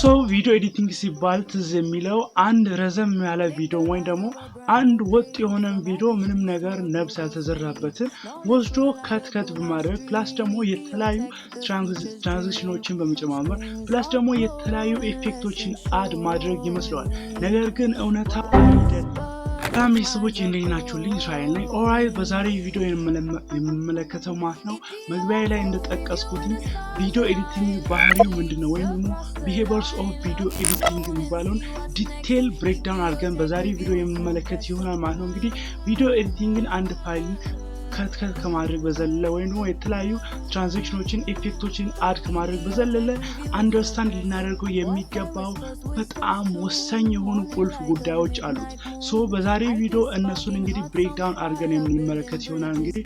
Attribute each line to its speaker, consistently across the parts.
Speaker 1: ሰው ቪዲዮ ኤዲቲንግ ሲባል ትዝ የሚለው አንድ ረዘም ያለ ቪዲዮ ወይም ደግሞ አንድ ወጥ የሆነ ቪዲዮ ምንም ነገር ነብስ ያልተዘራበትን ወስዶ ከት በማድረግ ፕላስ ደግሞ የተለያዩ ትራንዚሽኖችን በመጨማመር ፕላስ ደግሞ የተለያዩ ኢፌክቶችን አድ ማድረግ ይመስለዋል። ነገር ግን እውነታው አይደለም። ሰላም ቤተሰቦች እንዴት ናችሁልኝ? እስራኤል ነኝ። ኦራይት በዛሬ ቪዲዮ የምንመለከተው ማለት ነው መግቢያ ላይ እንደጠቀስኩት ቪዲዮ ኤዲቲንግ ባህሪው ምንድነው ወይም ደግሞ ቢሄቪየርስ ኦፍ ቪዲዮ ኤዲቲንግ የሚባለውን ዲቴል ብሬክዳውን አድርገን በዛሬ ቪዲዮ የምንመለከት ይሆናል ማለት ነው። እንግዲህ ቪዲዮ ኤዲቲንግን አንድ ፋይል ከት ከማድረግ በዘለለ ወይም ደግሞ የተለያዩ ትራንዚሽኖችን ኢፌክቶችን አድ ከማድረግ በዘለለ አንደርስታንድ ልናደርገው የሚገባው በጣም ወሳኝ የሆኑ ቁልፍ ጉዳዮች አሉት። ሶ በዛሬ ቪዲዮ እነሱን እንግዲህ ብሬክዳውን አድርገን የምንመለከት ይሆናል። እንግዲህ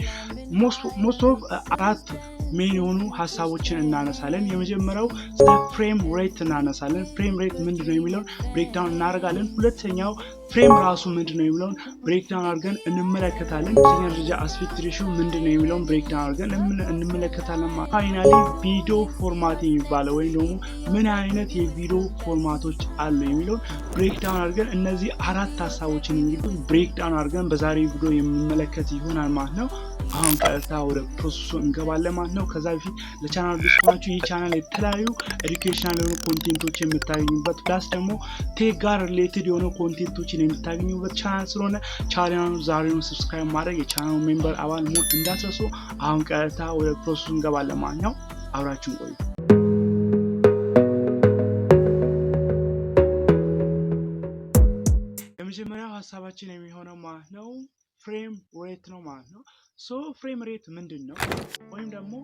Speaker 1: ሞስት ኦፍ አራት ሜን የሆኑ ሀሳቦችን እናነሳለን። የመጀመሪያው ስለ ፍሬም ሬት እናነሳለን። ፍሬም ሬት ምንድነው የሚለውን ብሬክዳውን እናደርጋለን። ሁለተኛው ፍሬም ራሱ ምንድነው የሚለውን ብሬክዳውን አድርገን እንመለከታለን። ሶስተኛ ደረጃ አስፔክት ሬሽዮ ምንድነው የሚለውን ብሬክዳውን አድርገን እንመለከታለን። ፋይናሊ ቪዲዮ ፎርማት የሚባለው ወይም ደግሞ ምን አይነት የቪዲዮ ፎርማቶች አሉ የሚለውን ብሬክዳውን አድርገን እነዚህ አራት ሀሳቦችን እንግዲህ ብሬክዳውን አድርገን በዛሬ ቪዲዮ የምንመለከት ይሆናል ማለት ነው። አሁን ቀጥታ ወደ ፕሮሰሱ እንገባለን ማለት ነው። ከዛ በፊት ለቻናል አዲስ ከሆናችሁ ይህ ቻናል የተለያዩ ኤዱኬሽናል የሆኑ ኮንቴንቶች የምታገኙበት ፕላስ ደግሞ ቴክ ጋር ሪሌትድ የሆኑ ኮንቴንቶችን የምታገኙበት ቻናል ስለሆነ ቻናሉን ዛሬውን ሰብስክራይብ ማድረግ የቻናሉ ሜምበር አባል መሆን እንዳትረሱ። አሁን ቀጥታ ወደ ፕሮሰሱ እንገባለን ማለት ነው። አብራችሁን ቆዩ። የመጀመሪያው ሀሳባችን የሚሆነው ማለት ነው ፍሬም ሬት ነው ማለት ነው። ሶ ፍሬም ሬት ምንድነው ወይም ደግሞ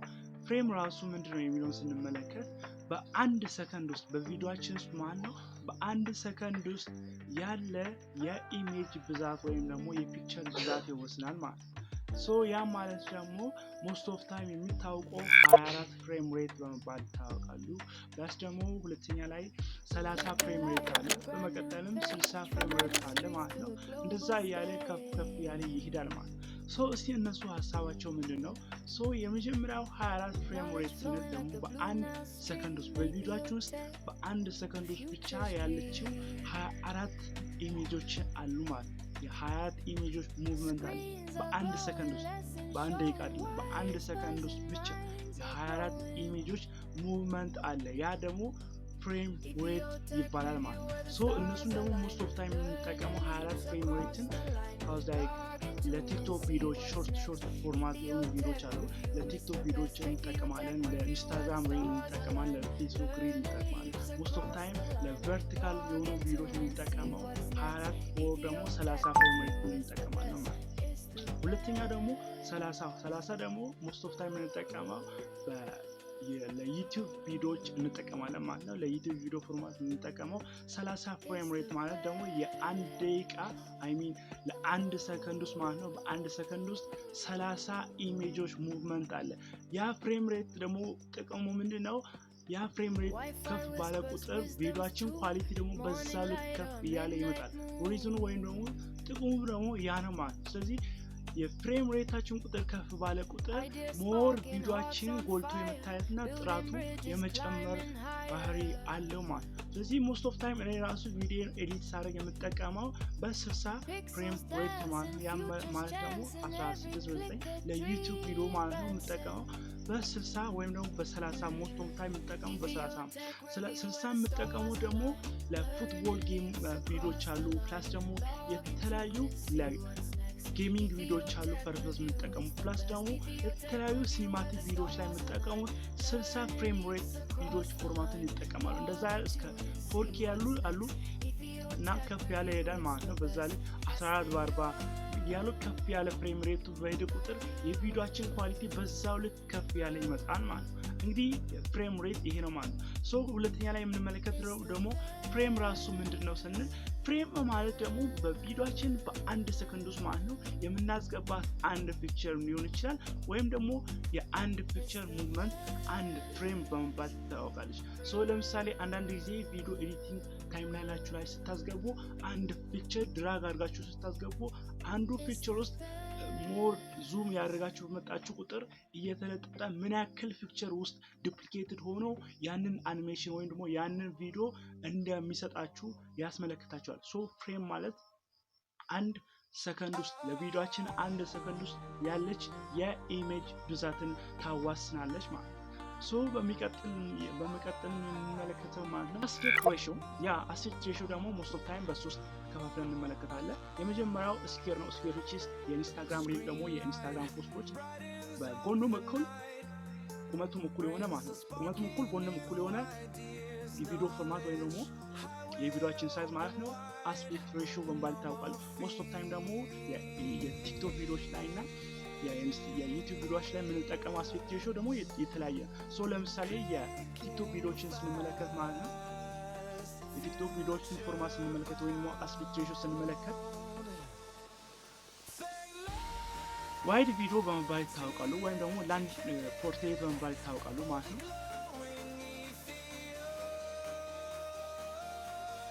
Speaker 1: ፍሬም ራሱ ምንድነው የሚለውን ስንመለከት በአንድ ሰከንድ ውስጥ በቪዲዮአችን ውስጥ ማለት ነው በአንድ ሰከንድ ውስጥ ያለ የኢሜጅ ብዛት ወይም ደግሞ የፒክቸር ብዛት ይወስናል ማለት ነው። ሶ ያ ማለት ደግሞ ሞስት ኦፍ ታይም የሚታወቀው 24 ፍሬም ሬት በመባል ይታወቃሉ። ፕላስ ደግሞ ሁለተኛ ላይ 30 ፍሬም ሬት አለ፣ በመቀጠልም 60 ፍሬም ሬት አለ ማለት ነው። እንደዛ እያለ ከፍ ያለ ይሄዳል ማለት ነው። ሶ እስቲ እነሱ ሀሳባቸው ምንድነው? ሶ የመጀመሪያው 24 ፍሬም ሬት ስንል ደግሞ በአንድ ሰከንድ ውስጥ በቪዲዮአችን ውስጥ በአንድ ሰከንድ ውስጥ ብቻ ያለችው 24 ኢሜጆች አሉ ማለት ነው። የ24 ኢሜጆች ሙቭመንት አለ በአንድ ሰከንድ ውስጥ፣ በአንድ ደቂቃ አይደለም፣ በአንድ ሰከንድ ውስጥ ብቻ የ24 ኢሜጆች ሙቭመንት አለ። ያ ደግሞ ፍሬም ሬት ይባላል ማለት ነው። ሶ እነሱን ደግሞ ሞስት ኦፍ ታይም የምንጠቀመው 24 ፍሬም ሬትን ካውዝ ላይክ ለቲክቶክ ቪዲዮዎች ሾርት ፎርማት የሆኑ ቪዲዮዎች አሉ። ለቲክቶክ ቪዲዮዎች እንጠቀማለን፣ ለኢንስታግራም ሪል እንጠቀማለን፣ ለፌስቡክ ሪል እንጠቀማለን። ሞስት ኦፍ ታይም ለቨርቲካል የሆኑ ቪዲዮዎች የምንጠቀመው 24 ወር ደግሞ 30 ፍሬም ሬት እንጠቀማለን ማለት ነው። ሁለተኛ ደግሞ 30 ደግሞ ሞስት ኦፍ ታይም እንጠቀመው ለዩቲዩብ ቪዲዮዎች እንጠቀማለን ማለት ነው። ለዩቲዩብ ቪዲዮ ፎርማት እንጠቀመው 30 ፍሬም ሬት ማለት ደግሞ የአንድ ደቂቃ ለአንድ ሰከንድ ውስጥ ማለት ነው በአንድ ሰከንድ ውስጥ 30 ኢሜጆች ሙቭመንት አለ። ያ ፍሬም ሬት ደግሞ ጥቅሙ ምንድነው? ያ ፍሬም ሬት ከፍ ባለ ቁጥር ቪዲዮአችን ኳሊቲ ደግሞ በዛ ልክ ከፍ እያለ ይመጣል። ሪዝኑ ወይም ደግሞ ጥቅሙ ደግሞ ያ ነው ማለት ነው። ስለዚህ የፍሬም ሬታችን ቁጥር ከፍ ባለ ቁጥር ሞር ቪዲዮአችን ጎልቶ የመታየትና ጥራቱ የመጨመር ባህሪ አለው ማለት ነው። ስለዚህ ሞስት ኦፍ ታይም እኔ ራሱ ቪዲዮ ኤዲት ሳደርግ የምጠቀመው በ60 ፍሬም ሬት ማለት ነው። ያ ማለት ደግሞ 16:9 ለዩቲዩብ ቪዲዮ ማለት ነው የምጠቀመው በ60 ወይም ደግሞ በ30 ሞስት ኦፍ ታይም የምጠቀመው በ30 60 የምጠቀመው ደግሞ ለፉትቦል ጌም ቪዲዮዎች አሉ። ፕላስ ደግሞ የተለያዩ ጌሚንግ ቪዲዮዎች አሉ ፐርፐዝ የምንጠቀሙ። ፕላስ ደግሞ የተለያዩ ሲኒማቲክ ቪዲዮዎች ላይ የምንጠቀሙት 60 ፍሬም ሬት ቪዲዮዎች ፎርማትን ይጠቀማሉ። እንደዛ እስከ 4K አሉ እና ከፍ ያለ ይሄዳል ማለት ነው። በዛ ላይ 14:40 ያሉ ከፍ ያለ ፍሬም ሬቱ በሄደ ቁጥር የቪዲዮአችን ኳሊቲ በዛው ልክ ከፍ ያለ ይመጣል ማለት ነው። እንግዲህ ፍሬም ሬት ይሄ ነው ማለት ነው። ሶ ሁለተኛ ላይ የምንመለከተው ደግሞ ፍሬም ራሱ ምንድነው ስንል ፍሬም ማለት ደግሞ በቪዲዮአችን በአንድ ሰከንድ ውስጥ ማለት ነው የምናስገባት አንድ ፒክቸር ሊሆን ይችላል ወይም ደግሞ የአንድ ፒክቸር ሙቭመንት አንድ ፍሬም በመባል ትታወቃለች። ሶ ለምሳሌ አንዳንድ ጊዜ ቪዲዮ ኤዲቲንግ ታይምላይናችሁ ላይ ስታስገቡ አንድ ፒክቸር ድራግ አድርጋችሁ ስታስገቡ አንዱ ፒክቸር ውስጥ ሞር ዙም ያደርጋችሁ በመጣችሁ ቁጥር እየተለጠጠ ምን ያክል ፒክቸር ውስጥ ዱፕሊኬትድ ሆኖ ያንን አኒሜሽን ወይም ደግሞ ያንን ቪዲዮ እንደሚሰጣችሁ ያስመለክታችኋል። ሶ ፍሬም ማለት አንድ ሰከንድ ውስጥ ለቪዲዮአችን አንድ ሰከንድ ውስጥ ያለች የኢሜጅ ብዛትን ታዋስናለች ማለት ነው። ሶ በሚቀጥል የምንመለከተው ማለት ነው አስፔክት ሬሽዮ። ያ አስፔክት ሬሽዮ ደግሞ ሞስት ኦፍ ታይም በሶስት ከፋፍለን እንመለከታለን። የመጀመሪያው ስኬር ነው። ስኬር which is የኢንስታግራም ሪል ደግሞ የኢንስታግራም ፖስቶች በጎኑም እኩል ቁመቱም እኩል የሆነ ማለት ነው። ቁመቱም እኩል ጎኑም እኩል የሆነ የቪዲዮ ፎርማት ወይም ደግሞ የቪዲዮአችን ሳይዝ ማለት ነው አስፔክት ሬሽዮ በመባል ይታወቃል። ሞስት ኦፍ ታይም ደግሞ የቲክቶክ ቪዲዮዎች ላይ እና የዩቲዩብ ቪዲዮዎች ላይ የምንጠቀመው አስፔክት ሬሽዮ ደግሞ የተለያየ። ሶ ለምሳሌ የቲክቶክ ቪዲዮዎችን ስንመለከት ማለት ነው የቲክቶክ ቪዲዮዎችን ፎርማት ስንመለከት ወይም ደግሞ አስፔክት ሬሽዮ ስንመለከት ዋይድ ቪዲዮ በመባል ይታወቃሉ ወይም ደግሞ ላንድ ፖርትሬት በመባል ይታወቃሉ ማለት ነው።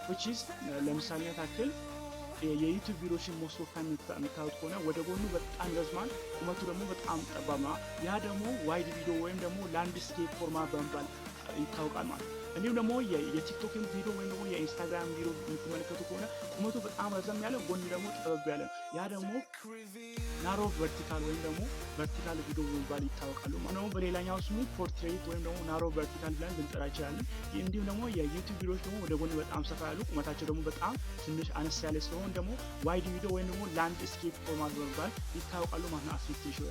Speaker 1: which is ለምሳሌ ታክል የዩቲዩብ ቪዲዮዎችን ሞስት ኦፍ ታይም የምታዩት ከሆነ ወደ ጎኑ በጣም ረዝማን ቁመቱ ደግሞ በጣም ጠባብ ነው። ያ ደግሞ ዋይድ ቪዲዮ ወይም ደግሞ ላንድስኬፕ ፎርማት በመባል ይታወቃል ማለት ነው። እንዲሁም ደግሞ የቲክቶክን ቪዲዮ ወይም ደግሞ የኢንስታግራም ቪዲዮ የምትመለከቱ ከሆነ ቁመቱ በጣም ረዘም ያለ ጎን ደግሞ ጠበብ ያለ ያ ደግሞ ናሮ ቨርቲካል ወይም ደግሞ ቨርቲካል ቪዲዮ በመባል ይታወቃሉ ማለት ነው። በሌላኛው ስሙ ፖርትሬት ወይም ደግሞ ናሮ ቨርቲካል ብለን ልንጠራ እንችላለን። እንዲሁም ደግሞ የዩቲዩብ ቪዲዮዎች ደግሞ ወደ ጎን በጣም ሰፋ ያሉ ቁመታቸው ደግሞ በጣም ትንሽ አነስ ያለ ስለሆነ ደግሞ ዋይድ ቪዲዮ ወይም ደግሞ ላንድስኬፕ ፎርማት በመባል ይታወቃሉ ማለት ነው። አስፔክት ሬሽዮ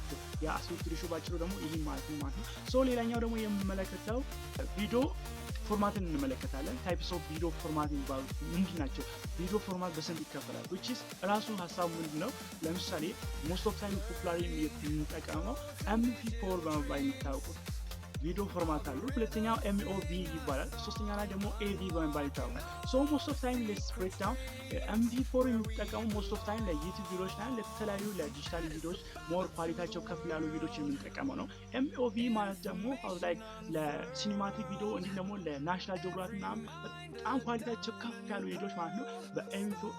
Speaker 1: ያ አስፔክት ሬሽዮ ባጭሩ ደግሞ ይሄን ማለት ነው ማለት ነው። ሶ ሌላኛው ደግሞ የምንመለከተው ቪዲዮ ፎርማትን እንመለከታለን። ታይፕስ ኦፍ ቪዲዮ ፎርማት የሚባሉ ምንድን ናቸው? ቪዲዮ ፎርማት በስንት ይከፈላል? which is ራሱ ሀሳቡ ምንድን ነው? ለምሳሌ ሞስት ኦፍ ታይም ፖፑላር የምንጠቀመው MP4 በመባል የሚታወቁት ቪዲዮ ፎርማት አሉ። ሁለተኛው MOV ይባላል። ሶስተኛ ላይ ደግሞ AV በመባል ይታወቃል። ሶ ሞስት ኦፍ ታይም ሌትስ ብሬክ ዳውን MP4 የሚጠቀሙ ሞስት ኦፍ ታይም ለዩቲዩብ ቪዲዮዎች እና ለተለያዩ ለዲጂታል ቪዲዮዎች ሞር ኳሊቲያቸው ከፍ ያሉ ቪዲዮዎች የምንጠቀመው ነው። MOV ማለት ደግሞ ላይክ ለሲኒማቲክ ቪዲዮ እንዲሁም ደግሞ ለናሽናል ጂኦግራፊ ምናምን በጣም ኳሊቲያቸው ከፍ ያሉ ቪዲዮዎች ማለት ነው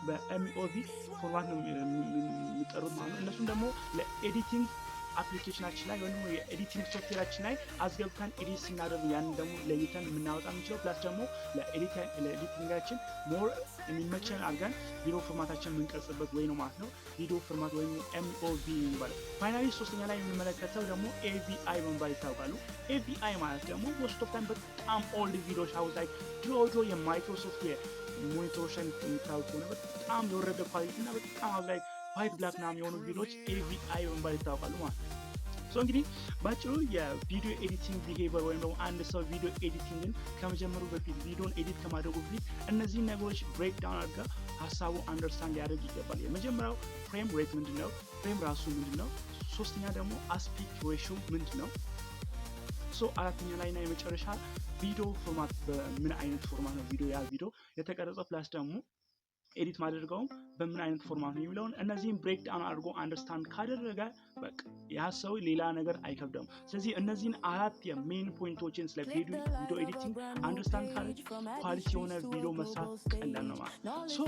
Speaker 1: በMOV ፎርማት ነው የሚጠሩት ማለት ነው። እነሱም ደግሞ ለኤዲቲንግ አፕሊኬሽናችን ላይ ወይም የኤዲቲንግ ሶፍትዌራችን ላይ አስገብተን ኤዲት ስናደርግ ያንን ደግሞ ለይተን የምናወጣ የምንችለው ፕላስ ደግሞ ለኤዲቲንጋችን ሞር የሚመቸን አድርገን ቪዲዮ ፎርማታችን የምንቀርጽበት ወይ ነው ማለት ነው። ቪዲዮ ፎርማት ወይም MOV ይባላል። ፋይናሊ ሶስተኛ ላይ የምንመለከተው ደግሞ AVI በመባል ይታወቃሉ። AVI ማለት ደግሞ ሞስት ኦፍ ታይም በጣም ኦልድ ቪዲዮዎች አሁን ላይ ድሮ የማይክሮሶፍት የሞኒተሮችን የሚታወቁ ከሆነ በጣም የወረደ ኳሊቲ እና በጣም አሁን ላይ ዋይት ብላክ ምናምን የሆኑ ቪዲዮዎች AVI በመባል ይታወቃሉ ማለት ነው። ሶ እንግዲህ ባጭሩ የቪዲዮ ኤዲቲንግ ቢሄቪየር ወይም ደግሞ አንድ ሰው ቪዲዮ ኤዲቲንግን ከመጀመሩ በፊት ቪዲዮን ኤዲት ከማድረጉ በፊት እነዚህ ነገሮች ብሬክ ዳውን አድርጋ ሀሳቡ አንደርስታንድ ሊያደርግ ይገባል። የመጀመሪያው ፍሬም ሬት ምንድነው? ፍሬም ራሱ ምንድነው? ሶስተኛ ደግሞ አስፔክት ሬሽዮ ምንድነው? ሶ አራተኛ ላይ እና የመጨረሻ ቪዲዮ ፎርማት በምን አይነት ፎርማት ነው ቪዲዮ የተቀረጸው ፕላስ ደግሞ ኤዲት ማድረገው በምን አይነት ፎርማት ነው የሚለውን እነዚህን ብሬክ ዳውን አድርጎ አንደርስታንድ ካደረገ በቃ ያ ሰው ሌላ ነገር አይከብደም። ስለዚህ እነዚህን አራት የሜን ፖይንቶችን ስለ ቪዲዮ ኤዲቲንግ አንደርስታንድ ካደረገ ኳሊቲ የሆነ ቪዲዮ መስራት ቀላል ነው ማለት ነው። ሶ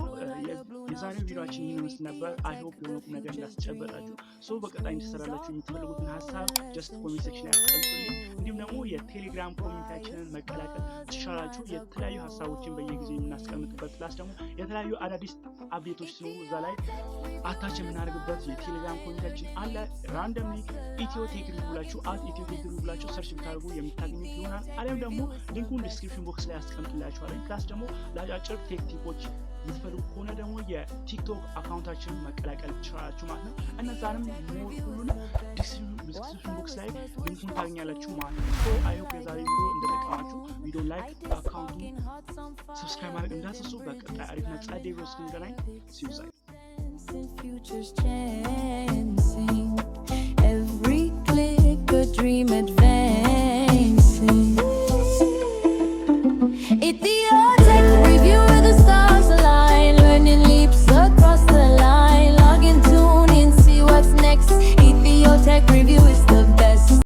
Speaker 1: የዛሬው ቪዲዮአችን ይህን ምስል ነበር። አይ ሆፕ የሆነ ቁም ነገር እንዳስጨበጣችሁ። ሶ በቀጣይ እንድሰራላችሁ የምትፈልጉትን ሀሳብ ጀስት ኮሜንት ሴክሽን ላይ አስቀምጡልኝ። እንዲሁም ደግሞ የቴሌግራም ኮሚኒቲያችንን መቀላቀል ትችላላችሁ። የተለያዩ ሀሳቦችን በየጊዜው የምናስቀምጥበት ፕላስ ደግሞ የተለያዩ አዳዲስ አፕዴቶች ሲኖሩ እዛ ላይ አታች የምናደርግበት የቴሌግራም ኮሚኒቲያችን አለ። ራንደምሊ ኢትዮ ቴክ ሪቪው ብላችሁ ኢትዮ ቴክ ሪቪው ብላችሁ ሰርች ብታደርጉ የምታገኙት ይሆናል። አሊያም ደግሞ ሊንኩን ዲስክሪፕሽን ቦክስ ላይ አስቀምጥላችኋለሁ። ፕላስ ደግሞ ለአጫጭር ቴክ ቲፖች የምትፈልጉ ከሆነ ደግሞ የቲክቶክ አካውንታችንን መቀላቀል ትችላላችሁ ማለት ነው። እነዛንም ሁሉንም ዲስክሪፕሽን ቦክስ ላይ ሊንኩን ታገኛላችሁ ማለት ነው። ሶ አይ ሆፕ የዛሬ ቪዲዮ እንደጠቀማችሁ ቪዲዮ ላይክ፣ አካውንቱን ሰብስክራይብ ማድረግ እንዳትረሱ። በቀጣይ አሪፍና ጸዴ ቪዲዮ እስክንገናኝ ሲዩዛይ futures chancing every click a dream advancing